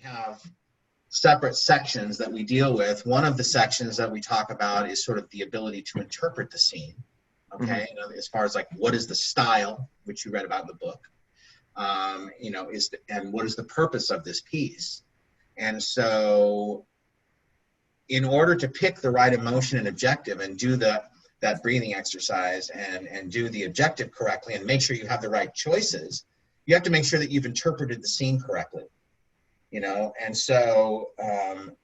have separate sections that we deal with. One of the sections that we talk about is sort of the ability to interpret the scene. Okay, as far as like what is the style, which you read about in the book, and what is the purpose of this piece? And so, in order to pick the right emotion and objective and do that breathing exercise and do the objective correctly and make sure you have the right choices, you have to make sure that you've interpreted the scene correctly. And so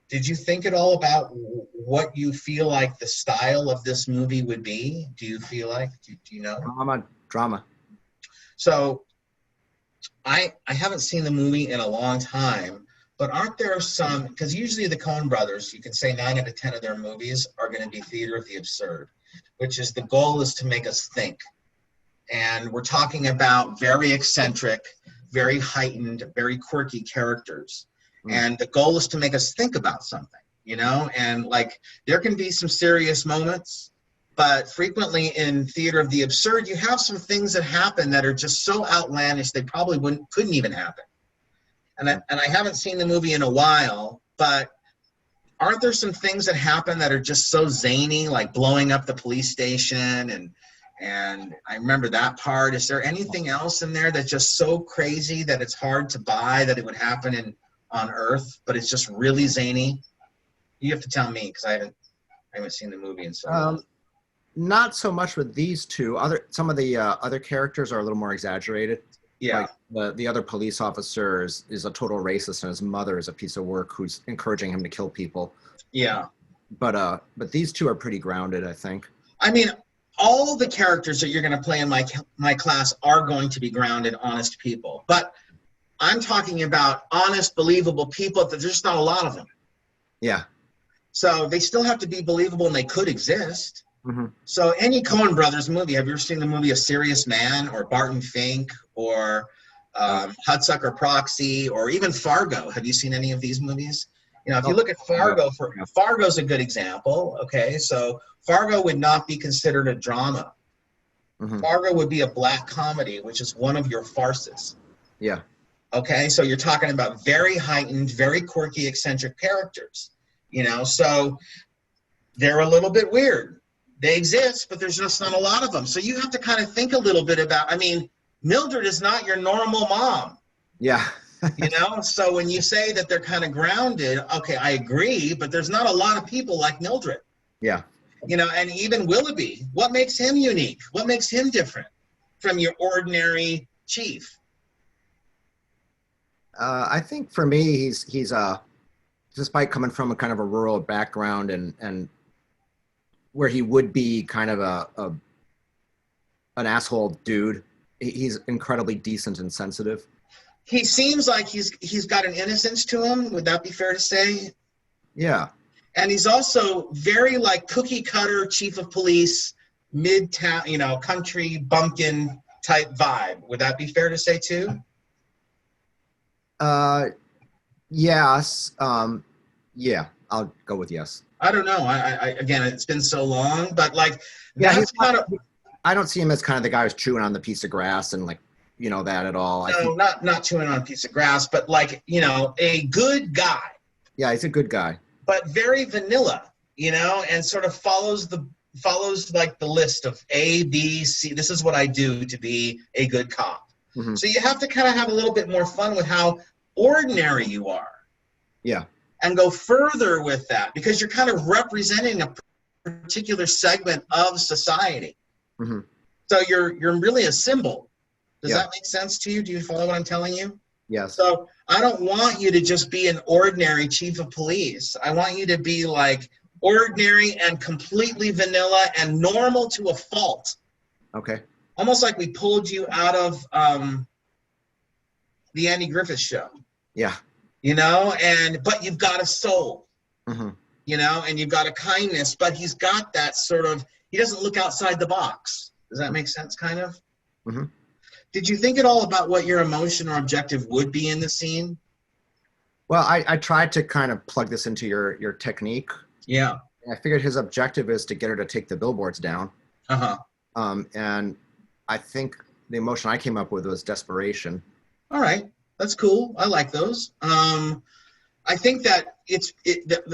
did you think at all about what you feel like the style of this movie would be? Do you feel like, do you know? Drama. So I haven't seen the movie in a long time, but aren't there some, because usually the Coen brothers, you can say 9 out of 10 of their movies are going to be theater of the absurd, which is the goal is to make us think. And we're talking about very eccentric, very heightened, very quirky characters. And the goal is to make us think about something, and like there can be some serious moments, but frequently in theater of the absurd, you have some things that happen that are just so outlandish they probably couldn't even happen. And I haven't seen the movie in a while, but aren't there some things that happen that are just so zany, like blowing up the police station and I remember that part. Is there anything else in there that's just so crazy that it's hard to buy that it would happen on Earth, but it's just really zany? You have to tell me because I haven't seen the movie in so long. Not so much with these two. Some of the other characters are a little more exaggerated. Yeah. Like the other police officer is a total racist, and his mother is a piece of work who's encouraging him to kill people. Yeah. But these two are pretty grounded, I think. I mean, all the characters that you're going to play in my class are going to be grounded, honest people. But I'm talking about honest, believable people. There's just not a lot of them. Yeah. So they still have to be believable, and they could exist. Mm-hmm. So any Coen Brothers movie, have you ever seen the movie A Serious Man or Barton Fink or Hudsucker Proxy or even Fargo? Have you seen any of these movies? If you look at Fargo, Fargo's a good example. Okay, so Fargo would not be considered a drama. Mm-hmm. Fargo would be a black comedy, which is one of your farces. Yeah. Okay, so you're talking about very heightened, very quirky, eccentric characters. So they're a little bit weird. They exist, but there's just not a lot of them. So you have to kind of think a little bit about, Mildred is not your normal mom. Yeah. So when you say that they're kind of grounded, okay, I agree, but there's not a lot of people like Mildred. Yeah. And even Willoughby, what makes him unique? What makes him different from your ordinary chief? I think for me, he's despite coming from a kind of a rural background and where he would be kind of an asshole dude, he's incredibly decent and sensitive. He seems like he's got an innocence to him. Would that be fair to say? Yeah. And he's also very like cookie cutter chief of police, midtown, country bumpkin type vibe. Would that be fair to say too? Yes. Yeah, I'll go with yes. I don't know. I again, it's been so long, but like, yeah, I don't see him as kind of the guy who's chewing on the piece of grass and like, that at all. No, not chewing on a piece of grass, but like, a good guy. Yeah, he's a good guy. But very vanilla, and sort of follows like the list of A, B, C. This is what I do to be a good cop. Mm-hmm. So you have to kind of have a little bit more fun with how ordinary you are. Yeah. And go further with that because you're kind of representing a particular segment of society. Mm-hmm. So you're really a symbol. Does Yeah. that make sense to you? Do you follow what I'm telling you? Yes. So I don't want you to just be an ordinary chief of police. I want you to be like ordinary and completely vanilla and normal to a fault. Okay. Almost like we pulled you out of the Andy Griffith Show. Yeah. But you've got a soul. Mm-hmm. And you've got a kindness, but he's got that sort of, he doesn't look outside the box. Does that make sense, kind of? Mm-hmm. Did you think at all about what your emotion or objective would be in the scene? Well, I tried to kind of plug this into your technique. Yeah. I figured his objective is to get her to take the billboards down. Uh-huh. And I think the emotion I came up with was desperation. All right. That's cool. I like those. I think that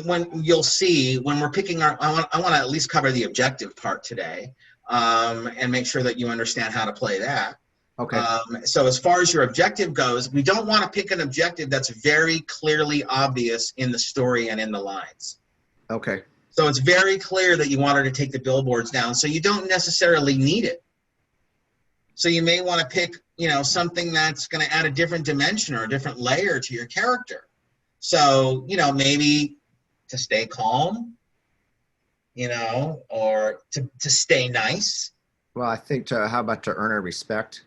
when you'll see when we're picking I want to at least cover the objective part today, and make sure that you understand how to play that. Okay. So as far as your objective goes, we don't want to pick an objective that's very clearly obvious in the story and in the lines. Okay. So it's very clear that you want her to take the billboards down, so you don't necessarily need it. So you may want to pick, something that's going to add a different dimension or a different layer to your character. So, maybe to stay calm, or to stay nice. Well, I think how about to earn her respect?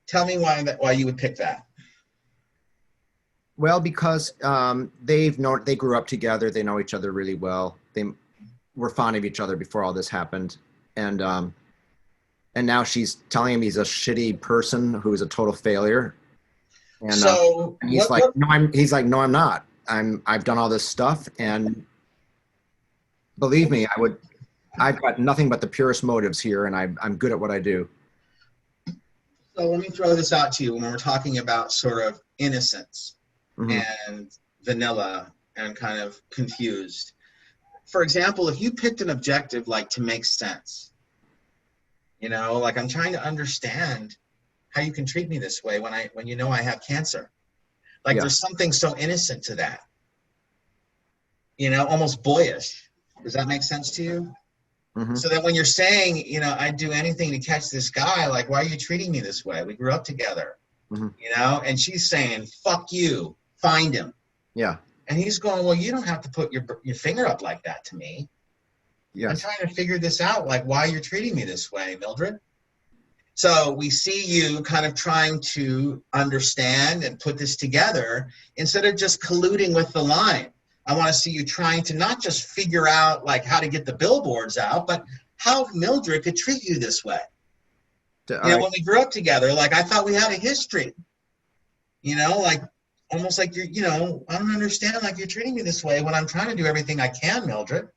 Tell me why you would pick that. Well, because they grew up together. They know each other really well. They were fond of each other before all this happened. And now she's telling him he's a shitty person who is a total failure. And, so and he's like, no, I'm not. I've done all this stuff, and believe me, I've got nothing but the purest motives here, and I'm good at what I do. So let me throw this out to you when we're talking about sort of innocence and vanilla and kind of confused. For example, if you picked an objective like to make sense, like I'm trying to understand how you can treat me this way when I have cancer. Like there's something so innocent to that. Almost boyish. Does that make sense to you? Mm-hmm. So that when you're saying, I'd do anything to catch this guy, like, why are you treating me this way? We grew up together, and she's saying, fuck you, find him. Yeah. And he's going, well, you don't have to put your finger up like that to me. Yes. I'm trying to figure this out, like why you're treating me this way, Mildred. So we see you kind of trying to understand and put this together instead of just colluding with the line. I want to see you trying to not just figure out like how to get the billboards out, but how Mildred could treat you this way. When we grew up together, like I thought we had a history, like almost like you're, I don't understand, like you're treating me this way when I'm trying to do everything I can, Mildred.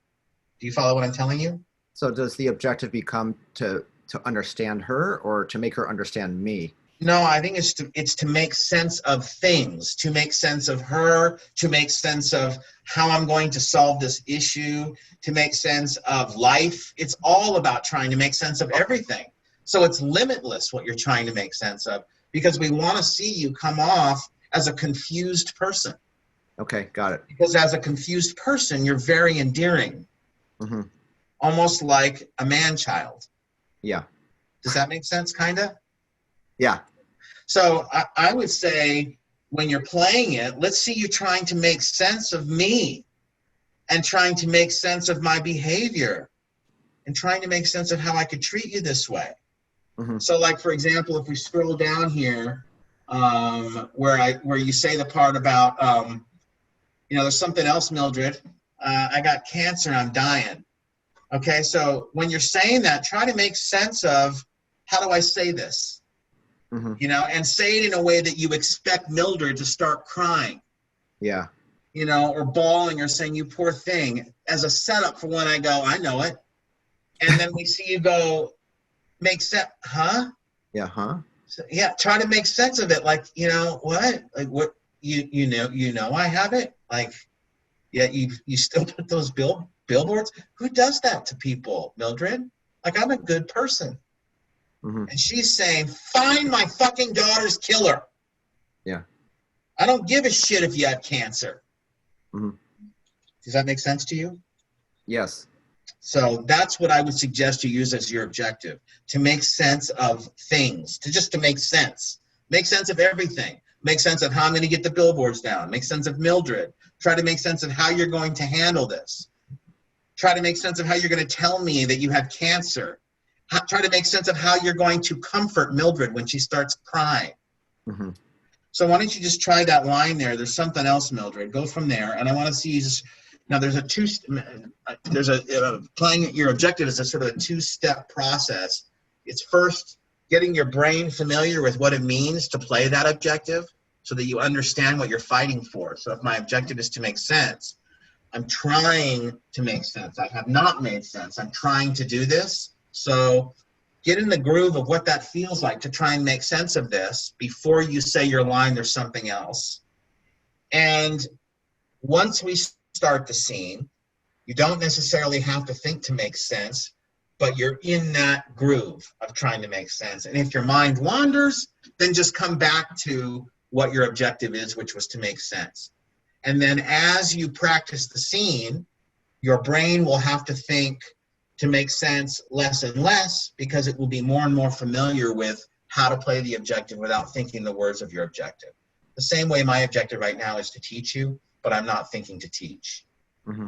Do you follow what I'm telling you? So does the objective become to understand her or to make her understand me? No, I think it's to make sense of things, to make sense of her, to make sense of how I'm going to solve this issue, to make sense of life. It's all about trying to make sense of everything. So it's limitless what you're trying to make sense of, because we want to see you come off as a confused person. Okay, got it. Because as a confused person, you're very endearing. Mm-hmm. Almost like a man-child. Yeah. Does that make sense, kind of? Yeah. So I would say when you're playing it, let's see you trying to make sense of me and trying to make sense of my behavior and trying to make sense of how I could treat you this way. Mm-hmm. So like, for example, if we scroll down here, where you say the part about, there's something else, Mildred. I got cancer and I'm dying. Okay, so when you're saying that, try to make sense of how do I say this? Mm-hmm. And say it in a way that you expect Mildred to start crying. Yeah. Or bawling or saying, you poor thing, as a setup for when I go, I know it. And then we see you go, make sense, huh? Yeah, huh? So, yeah, try to make sense of it. Like, what? Like, what, you know I have it? Like, yeah, you still put those billboards? Who does that to people, Mildred? Like, I'm a good person. Mm-hmm. And she's saying, find my fucking daughter's killer. Yeah. I don't give a shit if you have cancer. Mm-hmm. Does that make sense to you? Yes. So that's what I would suggest you use as your objective, to make sense of things, to make sense. Make sense of everything. Make sense of how I'm going to get the billboards down. Make sense of Mildred. Try to make sense of how you're going to handle this. Try to make sense of how you're going to tell me that you have cancer. Try to make sense of how you're going to comfort Mildred when she starts crying. Mm-hmm. So why don't you just try that line there? There's something else, Mildred. Go from there. And I want to see you just, now playing your objective is a sort of a two-step process. It's first getting your brain familiar with what it means to play that objective so that you understand what you're fighting for. So if my objective is to make sense, I'm trying to make sense. I have not made sense. I'm trying to do this. So get in the groove of what that feels like to try and make sense of this before you say your line, there's something else. And once we start the scene, you don't necessarily have to think to make sense, but you're in that groove of trying to make sense. And if your mind wanders, then just come back to what your objective is, which was to make sense. And then as you practice the scene, your brain will have to think to make sense less and less, because it will be more and more familiar with how to play the objective without thinking the words of your objective. The same way my objective right now is to teach you, but I'm not thinking to teach. Mm-hmm.